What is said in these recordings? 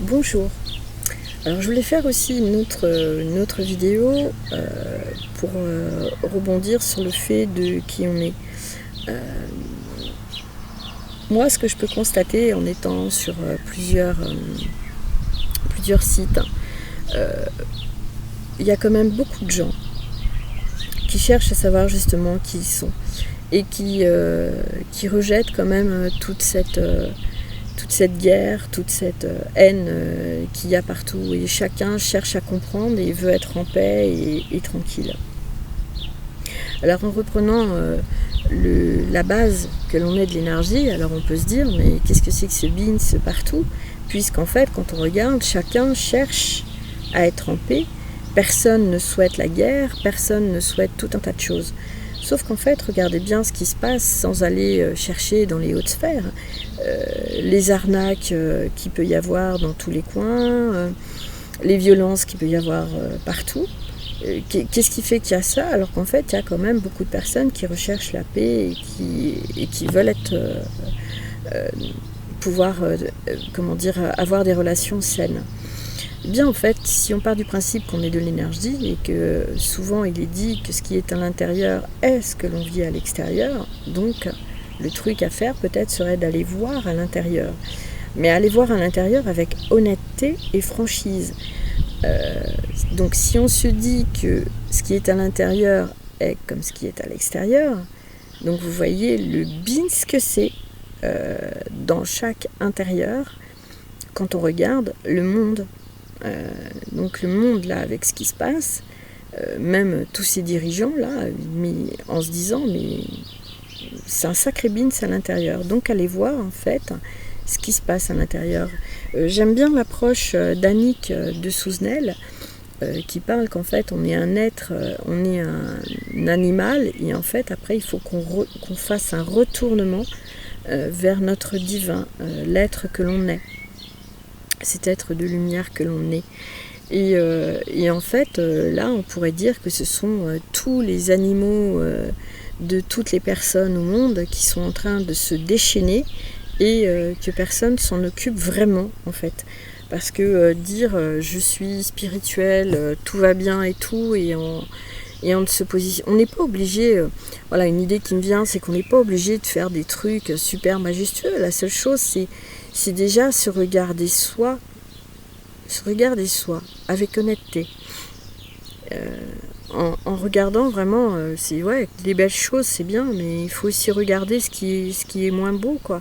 Bonjour. Alors je voulais faire aussi une autre vidéo pour rebondir sur le fait de qui on est. Euh, Moi, ce que je peux constater en étant sur plusieurs sites, il y a quand même beaucoup de gens qui cherchent à savoir justement qui ils sont et qui rejettent quand même toute cette guerre, toute cette haine qu'il y a partout. Et chacun cherche à comprendre et veut être en paix et tranquille. Alors en reprenant la base que l'on est de l'énergie, alors on peut se dire, mais qu'est-ce que c'est que ce bin, ce partout? Puisqu'en fait, quand on regarde, chacun cherche à être en paix. Personne ne souhaite la guerre, personne ne souhaite tout un tas de choses. Sauf qu'en fait, regardez bien ce qui se passe sans aller chercher dans les hautes sphères. Les arnaques qu'il peut y avoir dans tous les coins, les violences qu'il peut y avoir partout. Qu'est-ce qui fait qu'il y a ça alors qu'en fait il y a quand même beaucoup de personnes qui recherchent la paix et qui veulent pouvoir avoir des relations saines. Bien en fait, si on part du principe qu'on est de l'énergie et que souvent il est dit que ce qui est à l'intérieur est ce que l'on vit à l'extérieur, donc le truc à faire peut-être serait d'aller voir à l'intérieur. Mais aller voir à l'intérieur avec honnêteté et franchise. Donc si on se dit que ce qui est à l'intérieur est comme ce qui est à l'extérieur, donc vous voyez le bin ce que c'est dans chaque intérieur quand on regarde le monde. Donc le monde là avec ce qui se passe, même tous ces dirigeants là, en se disant mais c'est un sacré bin à l'intérieur. Donc allez voir en fait ce qui se passe à l'intérieur. J'aime bien l'approche d'Annick de Souzenel qui parle qu'en fait on est un être, on est un animal et en fait après il faut qu'on fasse un retournement vers notre divin, l'être que l'on est, cet être de lumière que l'on est. Et en fait là on pourrait dire que ce sont tous les animaux de toutes les personnes au monde qui sont en train de se déchaîner et que personne s'en occupe vraiment en fait. Parce que dire je suis spirituel, tout va bien et tout, et on se positionne. On n'est pas obligé, voilà, une idée qui me vient, c'est qu'on n'est pas obligé de faire des trucs super majestueux. La seule chose, c'est déjà se regarder soi avec honnêteté. En regardant vraiment, c'est ouais, les belles choses c'est bien, mais il faut aussi regarder ce qui est moins beau, quoi.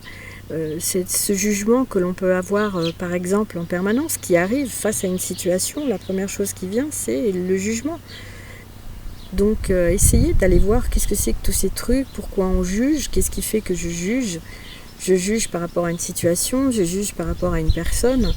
C'est ce jugement que l'on peut avoir, par exemple, en permanence, qui arrive face à une situation. La première chose qui vient, c'est le jugement. Donc, essayez d'aller voir qu'est-ce que c'est que tous ces trucs, pourquoi on juge, qu'est-ce qui fait que je juge. Je juge par rapport à une situation, je juge par rapport à une personne.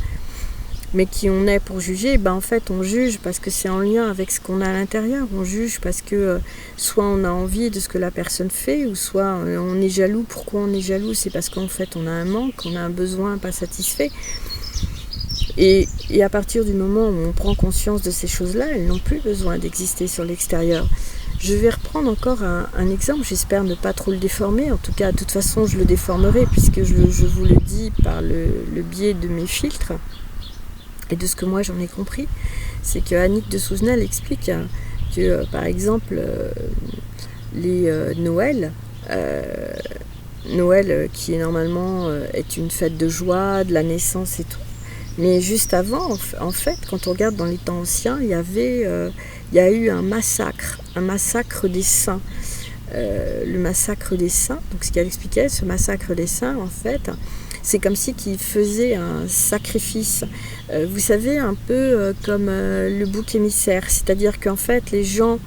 Mais qui on est pour juger, ben en fait on juge parce que c'est en lien avec ce qu'on a à l'intérieur. On juge parce que soit on a envie de ce que la personne fait, ou soit on est jaloux. Pourquoi on est jaloux? C'est parce qu'en fait on a un manque, on a un besoin pas satisfait. Et à partir du moment où on prend conscience de ces choses-là, elles n'ont plus besoin d'exister sur l'extérieur. Je vais reprendre encore un exemple, j'espère ne pas trop le déformer. En tout cas, de toute façon je le déformerai puisque je vous le dis par le biais de mes filtres. Et de ce que moi j'en ai compris, c'est que Annick de Souzenel explique que par exemple les Noël qui est normalement est une fête de joie, de la naissance et tout, mais juste avant en fait quand on regarde dans les temps anciens, il y a eu un massacre des saints. Le massacre des saints, donc ce qu'elle expliquait, ce massacre des saints en fait, c'est comme si qu'ils faisaient un sacrifice. Vous savez, un peu comme le bouc émissaire, c'est-à-dire qu'en fait les gens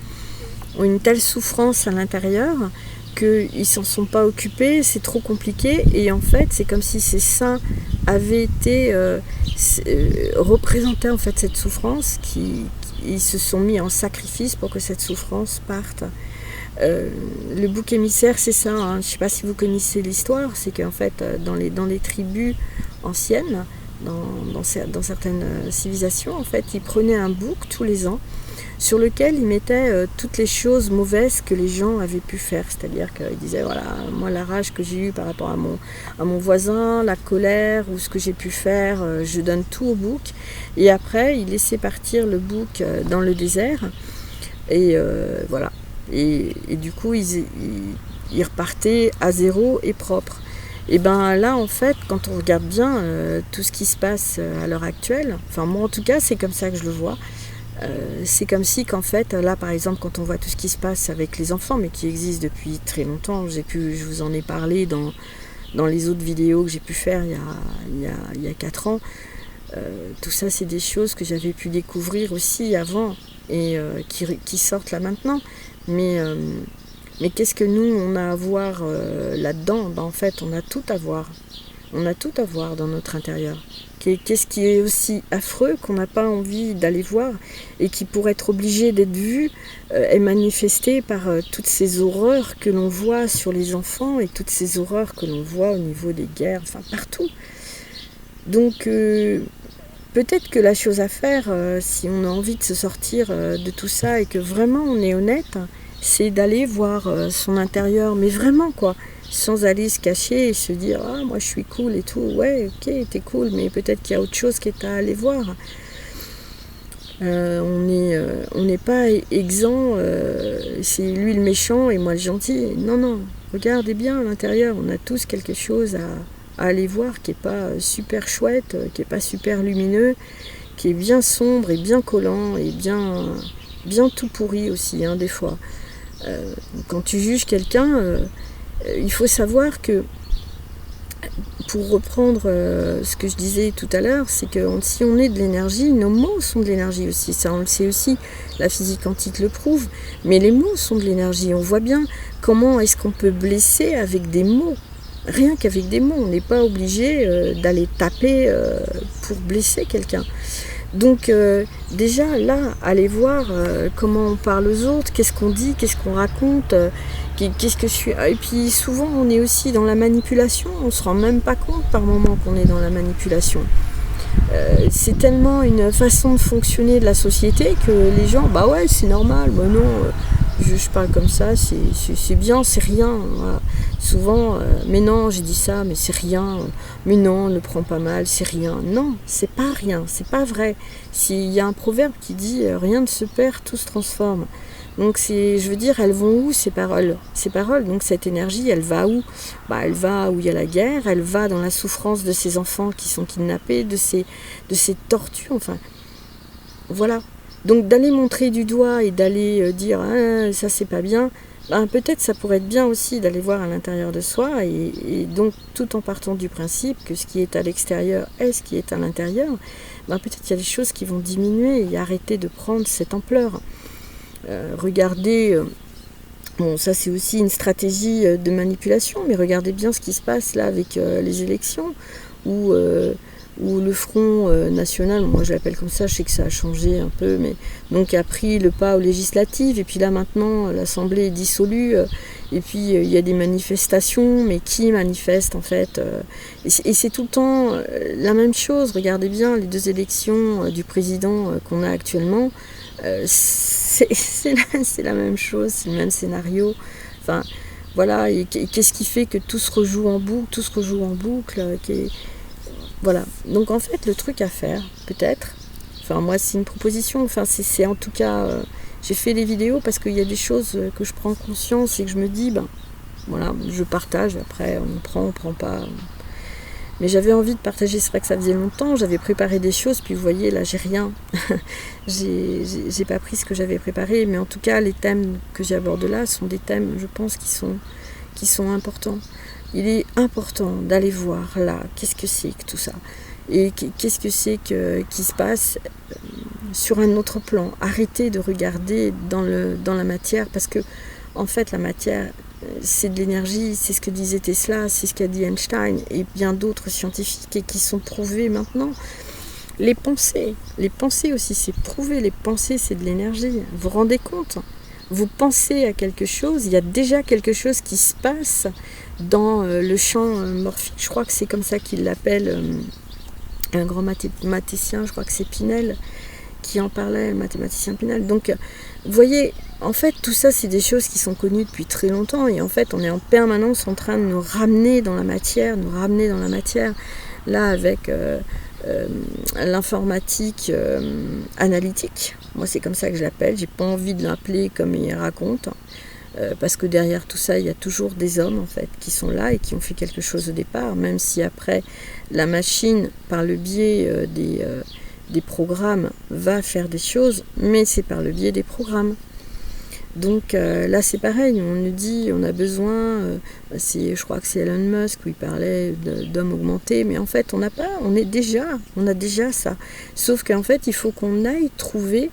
ont une telle souffrance à l'intérieur qu'ils ne s'en sont pas occupés, c'est trop compliqué, et en fait c'est comme si ces saints avaient été représentaient en fait cette souffrance, ils se sont mis en sacrifice pour que cette souffrance parte. Le bouc émissaire, c'est ça, hein. Je ne sais pas si vous connaissez l'histoire, c'est qu'en fait dans les tribus anciennes, dans certaines civilisations, en fait, ils prenaient un bouc tous les ans sur lequel il mettait toutes les choses mauvaises que les gens avaient pu faire. C'est-à-dire qu'il disait, voilà, moi la rage que j'ai eue par rapport à mon voisin, la colère ou ce que j'ai pu faire, je donne tout au bouc. Et après, il laissait partir le bouc dans le désert. Et voilà. Et du coup, il repartait à zéro et propre. Et ben là, en fait, quand on regarde bien tout ce qui se passe à l'heure actuelle, enfin moi en tout cas, c'est comme ça que je le vois. C'est comme si qu'en fait, là par exemple, quand on voit tout ce qui se passe avec les enfants, mais qui existe depuis très longtemps, je vous en ai parlé dans les autres vidéos que j'ai pu faire il y a 4 ans, tout ça c'est des choses que j'avais pu découvrir aussi avant et qui sortent là maintenant. Mais qu'est-ce que nous, on a à voir là-dedans? En fait, on a tout à voir. On a tout à voir dans notre intérieur. Qu'est-ce qui est aussi affreux qu'on n'a pas envie d'aller voir et qui, pour être obligé d'être vu, est manifesté par toutes ces horreurs que l'on voit sur les enfants et toutes ces horreurs que l'on voit au niveau des guerres, enfin partout. Donc peut-être que la chose à faire, si on a envie de se sortir de tout ça et que vraiment on est honnête, c'est d'aller voir son intérieur, mais vraiment quoi, sans aller se cacher et se dire « Ah, moi je suis cool et tout ». Ouais, ok, t'es cool, mais peut-être qu'il y a autre chose qui est à aller voir. On n'est pas exempt, c'est lui le méchant et moi le gentil. Non, non, regardez bien à l'intérieur, on a tous quelque chose à aller voir qui n'est pas super chouette, qui n'est pas super lumineux, qui est bien sombre et bien collant et bien tout pourri aussi, hein, des fois. Quand tu juges quelqu'un, il faut savoir que, pour reprendre ce que je disais tout à l'heure, c'est que si on est de l'énergie, nos mots sont de l'énergie aussi. Ça, on le sait aussi, la physique quantique le prouve. Mais les mots sont de l'énergie. On voit bien comment est-ce qu'on peut blesser avec des mots. Rien qu'avec des mots. On n'est pas obligé d'aller taper pour blesser quelqu'un. Donc déjà là, allez voir comment on parle aux autres, qu'est-ce qu'on dit, qu'est-ce qu'on raconte, qu'est-ce que je suis. Et puis souvent on est aussi dans la manipulation, on se rend même pas compte par moment qu'on est dans la manipulation. C'est tellement une façon de fonctionner de la société que les gens, bah ouais c'est normal, bah non, je parle comme ça, c'est bien, c'est rien. Voilà. Souvent, mais non, j'ai dit ça, mais c'est rien. Mais non, ne prends pas mal, c'est rien. Non, c'est pas rien, c'est pas vrai. Il y a un proverbe qui dit rien ne se perd, tout se transforme. Donc je veux dire, elles vont où ces paroles? Ces paroles, donc cette énergie, elle va où? Bah, elle va où il y a la guerre, elle va dans la souffrance de ces enfants qui sont kidnappés, de ces tortures, enfin, voilà. Donc d'aller montrer du doigt et d'aller dire ah, ça c'est pas bien, ben, peut-être ça pourrait être bien aussi d'aller voir à l'intérieur de soi et donc tout en partant du principe que ce qui est à l'extérieur est ce qui est à l'intérieur, ben, peut-être qu'il y a des choses qui vont diminuer et arrêter de prendre cette ampleur. Regardez, bon ça c'est aussi une stratégie de manipulation, mais regardez bien ce qui se passe là avec les élections où le Front National, moi je l'appelle comme ça, je sais que ça a changé un peu, mais donc a pris le pas aux législatives, et puis là maintenant l'Assemblée est dissolue, et puis il y a des manifestations, mais qui manifeste en fait et c'est tout le temps la même chose. Regardez bien les 2 élections du président qu'on a actuellement, c'est la même chose, c'est le même scénario, enfin voilà, et qu'est-ce qui fait que tout se rejoue en boucle, voilà, donc en fait le truc à faire, peut-être, enfin moi c'est une proposition, enfin c'est en tout cas, j'ai fait les vidéos parce qu'il y a des choses que je prends conscience et que je me dis, ben voilà, je partage, après on prend pas, mais j'avais envie de partager, c'est vrai que ça faisait longtemps, j'avais préparé des choses, puis vous voyez là j'ai rien, j'ai pas pris ce que j'avais préparé, mais en tout cas les thèmes que j'aborde là sont des thèmes, je pense, qui sont importants. Il est important d'aller voir là, qu'est-ce que c'est que tout ça, et qu'est-ce que c'est qui se passe sur un autre plan. Arrêtez de regarder dans la matière, parce que en fait la matière c'est de l'énergie, c'est ce que disait Tesla, c'est ce qu'a dit Einstein et bien d'autres scientifiques et qui sont prouvés maintenant. Les pensées aussi, c'est prouvé, les pensées c'est de l'énergie, vous vous rendez compte? Vous pensez à quelque chose, il y a déjà quelque chose qui se passe dans le champ morphique, je crois que c'est comme ça qu'il l'appelle, un grand mathématicien, je crois que c'est Pinel, qui en parlait, le mathématicien Pinel. Donc, vous voyez, en fait, tout ça, c'est des choses qui sont connues depuis très longtemps. Et en fait, on est en permanence en train de nous ramener dans la matière, Là, avec l'informatique analytique, moi, c'est comme ça que je l'appelle. J'ai pas envie de l'appeler comme il raconte. Parce que derrière tout ça, il y a toujours des hommes en fait qui sont là et qui ont fait quelque chose au départ, même si après la machine, par le biais des programmes, va faire des choses, mais c'est par le biais des programmes. Donc là c'est pareil, on nous dit on a besoin, je crois que c'est Elon Musk où il parlait d'hommes augmentés, mais en fait on a déjà ça. Sauf qu'en fait il faut qu'on aille trouver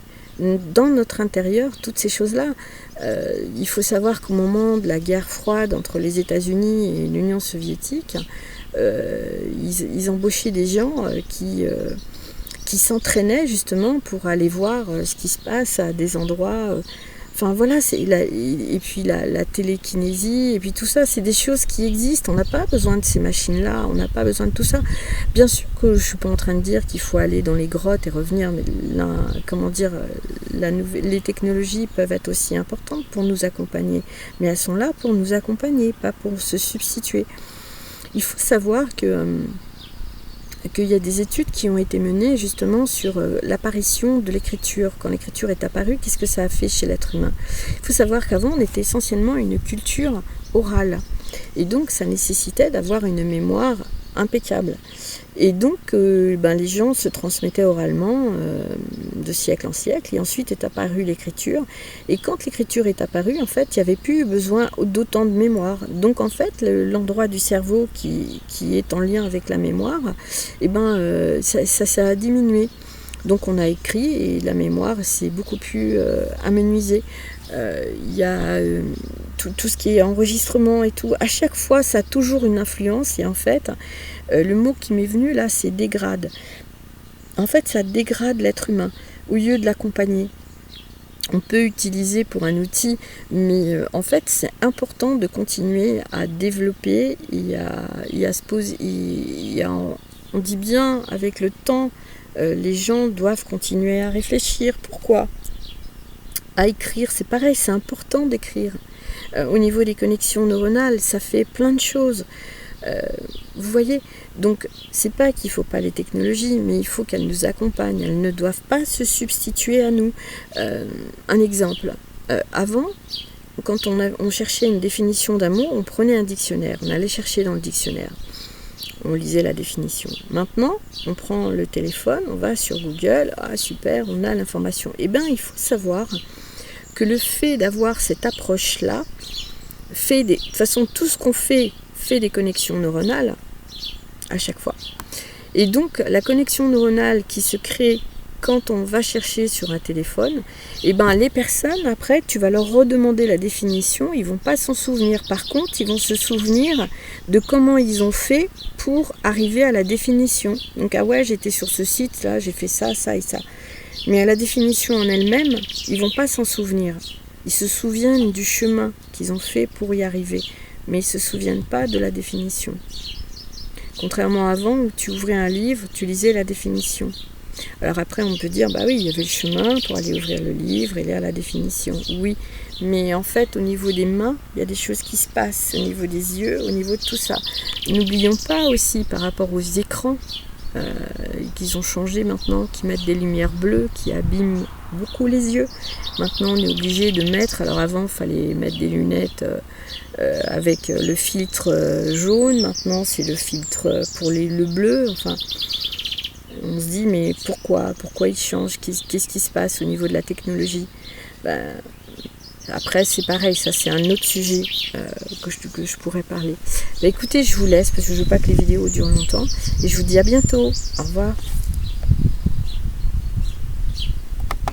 dans notre intérieur toutes ces choses-là. Il faut savoir qu'au moment de la guerre froide entre les États-Unis et l'Union soviétique, ils embauchaient des gens qui s'entraînaient justement pour aller voir ce qui se passe à des endroits. Enfin voilà, et puis la télékinésie, et puis tout ça, c'est des choses qui existent. On n'a pas besoin de ces machines-là, on n'a pas besoin de tout ça. Bien sûr que je ne suis pas en train de dire qu'il faut aller dans les grottes et revenir, mais les technologies peuvent être aussi importantes pour nous accompagner. Mais elles sont là pour nous accompagner, pas pour se substituer. Il faut savoir qu'il y a des études qui ont été menées justement sur l'apparition de l'écriture. Quand l'écriture est apparue, qu'est-ce que ça a fait chez l'être humain? Il faut savoir qu'avant, on était essentiellement une culture orale. Et donc, ça nécessitait d'avoir une mémoire impeccable. Et donc, les gens se transmettaient oralement de siècle en siècle. Et ensuite est apparue l'écriture. Et quand l'écriture est apparue, en fait, il n'y avait plus besoin d'autant de mémoire. Donc, en fait, l'endroit du cerveau qui est en lien avec la mémoire, ça a diminué. Donc, on a écrit et la mémoire s'est beaucoup plus amenuisée. Il y a tout ce qui est enregistrement et tout. À chaque fois, ça a toujours une influence. Et en fait, le mot qui m'est venu là, c'est dégrade. En fait, ça dégrade l'être humain au lieu de l'accompagner. On peut utiliser pour un outil, mais en fait, c'est important de continuer à développer et à se poser. On dit bien, avec le temps, les gens doivent continuer à réfléchir. Pourquoi ? À écrire, c'est pareil, c'est important d'écrire. Au niveau des connexions neuronales, ça fait plein de choses. Vous voyez, donc c'est pas qu'il ne faut pas les technologies, mais il faut qu'elles nous accompagnent. Elles ne doivent pas se substituer à nous. Un exemple, avant, quand on cherchait une définition d'un mot, on prenait un dictionnaire, on allait chercher dans le dictionnaire. On lisait la définition. Maintenant, on prend le téléphone, on va sur Google, ah super, on a l'information. Eh bien, il faut savoir que le fait d'avoir cette approche-là, de toute façon, tout ce qu'on fait des connexions neuronales à chaque fois. Et donc, la connexion neuronale qui se crée quand on va chercher sur un téléphone, les personnes, après, tu vas leur redemander la définition, ils ne vont pas s'en souvenir. Par contre, ils vont se souvenir de comment ils ont fait pour arriver à la définition. Donc, ah ouais, j'étais sur ce site, là, j'ai fait ça, ça et ça. Mais à la définition en elle-même, ils ne vont pas s'en souvenir. Ils se souviennent du chemin qu'ils ont fait pour y arriver, mais ils ne se souviennent pas de la définition. Contrairement à avant, où tu ouvrais un livre, tu lisais la définition. Alors après, on peut dire, oui, il y avait le chemin pour aller ouvrir le livre et lire la définition. Oui, mais en fait, au niveau des mains, il y a des choses qui se passent, au niveau des yeux, au niveau de tout ça. N'oublions pas aussi, par rapport aux écrans, qu'ils ont changé maintenant, qui mettent des lumières bleues, qui abîment beaucoup les yeux. Maintenant, on est obligé de mettre, alors avant, il fallait mettre des lunettes avec le filtre jaune, maintenant c'est le filtre pour le bleu, enfin... On se dit, mais pourquoi ils changent? Qu'est-ce qui se passe au niveau de la technologie? Après, c'est pareil, ça c'est un autre sujet que je pourrais parler. Écoutez, je vous laisse parce que je veux pas que les vidéos durent longtemps. Et je vous dis à bientôt. Au revoir.